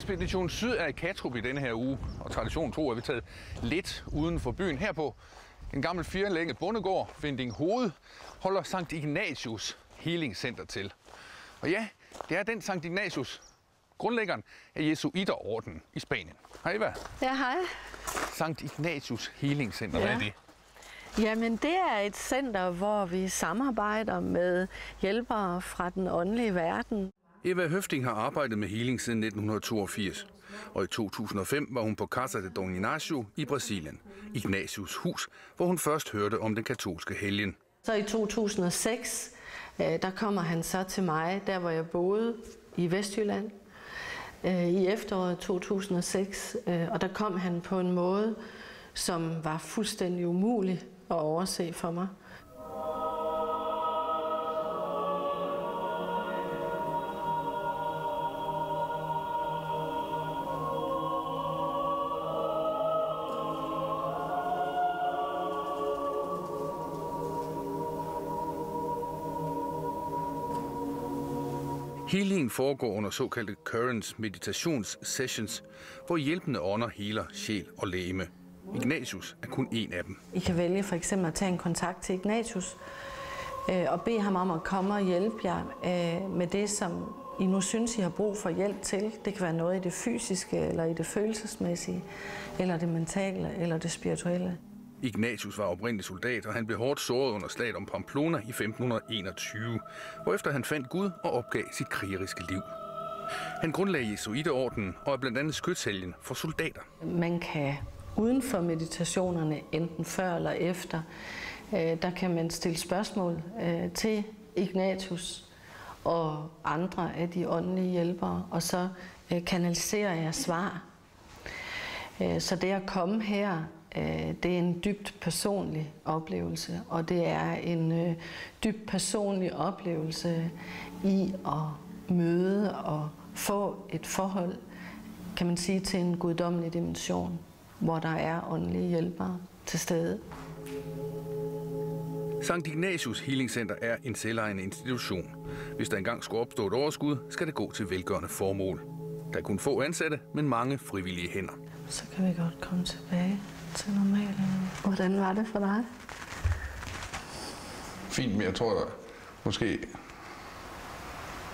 Ekspedition Syd er i Kattrup i denne her uge, og traditionen tro er vi taget lidt uden for byen. Herpå en gammel firelænget bondegård, Vindinghoved, holder Sankt Ignatius Healing Center til. Og ja, det er den Sankt Ignatius, grundlæggeren af Jesuiterordenen i Spanien. Hej Eva. Ja, hej. Sankt Ignatius Healing Center, hvad er det? Jamen, det er et center, hvor vi samarbejder med hjælpere fra den åndelige verden. Eva Høfting har arbejdet med healing siden 1982, og i 2005 var hun på Casa de Dom Ignacio i Brasilien, Ignatius hus, hvor hun først hørte om den katolske helgen. Så i 2006, der kommer han så til mig, der hvor jeg boede i Vestjylland, i efteråret 2006, og der kom han på en måde, som var fuldstændig umulig at overse for mig. Healingen foregår under såkaldte currents meditationssessions, hvor hjælpende ånder healer sjæl og legeme. Ignatius er kun en af dem. I kan vælge for eksempel at tage en kontakt til Ignatius og bede ham om at komme og hjælpe jer med det, som I nu synes, I har brug for hjælp til. Det kan være noget i det fysiske, eller i det følelsesmæssige, eller det mentale, eller det spirituelle. Ignatius var oprindelig soldat, og han blev hårdt såret under slaget om Pamplona i 1521, hvorefter han fandt Gud og opgav sit krigeriske liv. Han grundlagde Jesuiterordenen og er blandt andet skytshelgen for soldater. Man kan uden for meditationerne, enten før eller efter, der kan man stille spørgsmål til Ignatius og andre af de åndelige hjælpere, og så kanaliserer jeg svar. Så det at komme her, det er en dybt personlig oplevelse, og det er en dybt personlig oplevelse i at møde og få et forhold, kan man sige, til en guddommelig dimension, hvor der er åndelige hjælpere til stede. Sankt Ignatius Healing Center er en selvejende institution. Hvis der engang skulle opstå et overskud, skal det gå til velgørende formål. Der er kun få ansatte, men mange frivillige hænder. Så kan vi godt komme tilbage til normalt. Hvordan var det for dig? Fint, men jeg tror, at måske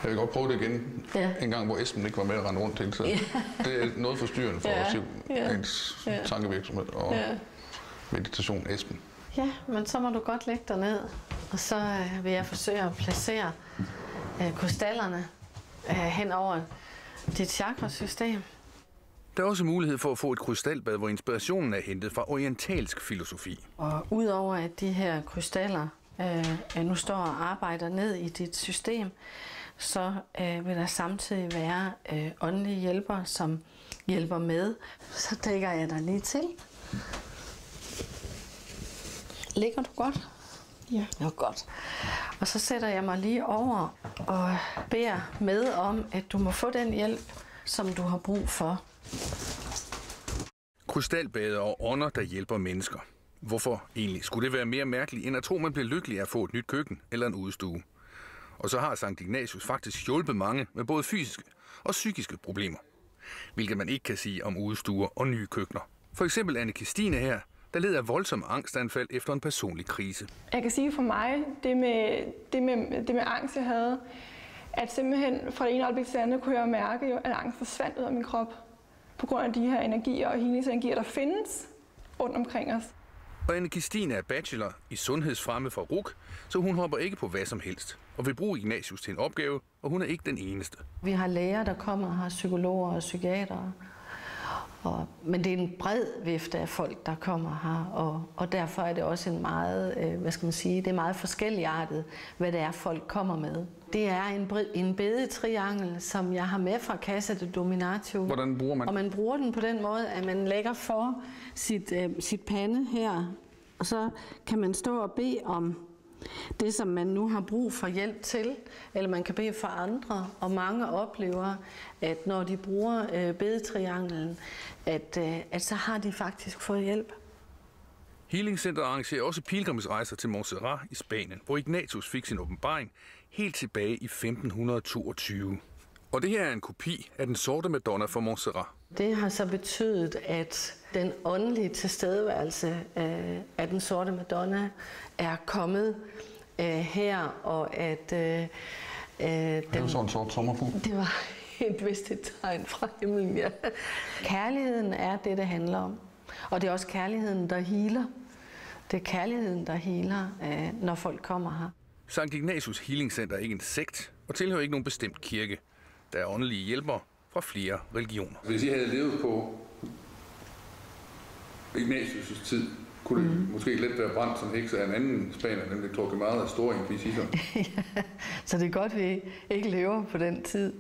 jeg vil godt prøve det igen. En gang, hvor Esben ikke var med at rende rundt hele tiden. Det er noget forstyrrende for ens tankevirksomhed og meditation, Esben. Ja, men så må du godt lægge dig ned, og så vil jeg forsøge at placere krystallerne hen over dit chakrasystem. Der er også mulighed for at få et krystalbad, hvor inspirationen er hentet fra orientalsk filosofi. Og udover at de her krystaller nu står og arbejder ned i dit system, så vil der samtidig være åndelige hjælpere, som hjælper med. Så dækker jeg dig lige til. Ligger du godt? Ja. Det var godt. Og så sætter jeg mig lige over og beder med om, at du må få den hjælp, som du har brug for. Krystalbader og ånder, der hjælper mennesker. Hvorfor egentlig? Skulle det være mere mærkeligt, end at tro, man bliver lykkelig af at få et nyt køkken eller en udstue? Og så har Sankt Ignatius faktisk hjulpet mange med både fysiske og psykiske problemer. Hvilket man ikke kan sige om udstuer og nye køkkener. For eksempel Anne-Kristine her, der led af voldsomme angstanfald efter en personlig krise. Jeg kan sige for mig, det med angst, jeg havde, at simpelthen fra det ene øjeblik til det andet kunne jeg mærke, at angst forsvandt ud af min krop. På grund af de her energier og healingsenergier, der findes rundt omkring os. Og Anne-Kristine er bachelor i sundhedsfremme fra RUC, så hun hopper ikke på hvad som helst. Og vil bruge Ignatius til en opgave, og hun er ikke den eneste. Vi har læger, der kommer her, psykologer og psykiatere. Men det er en bred vifte af folk, der kommer her, og derfor er det også en meget, det er meget forskelligartet, hvad det er, folk kommer med. Det er en bedetriangel, som jeg har med fra Casa de Dom Ignacio. Hvordan bruger man? Og man bruger den på den måde, at man lægger for sit pande her, og så kan man stå og bede om det, som man nu har brug for hjælp til, eller man kan bede for andre, og mange oplever, at når de bruger bedetrianglen, at så har de faktisk fået hjælp. Healing Center arrangerer også pilgrimsrejser til Montserrat i Spanien, hvor Ignatius fik sin åbenbaring helt tilbage i 1522. Og det her er en kopi af den sorte Madonna fra Montserrat. Det har så betydet, at den åndelige tilstedeværelse af den sorte Madonna er kommet her, og at det var sådan en sort sommerfugl. Det var et vist et tegn fra himlen, ja. Kærligheden er det, det handler om. Og det er også kærligheden, der healer. Det er kærligheden, der healer, når folk kommer her. Sankt Ignatius Healing Center er ikke en sekt og tilhører ikke nogen bestemt kirke. Der er åndelige hjælpere fra flere religioner. Hvis I havde levet på Ignatius' tid, kunne det måske let være brændt som heks af en anden spaner, nemlig Torquemada, store inkvisitor. Ja, så det er godt, at vi ikke lever på den tid.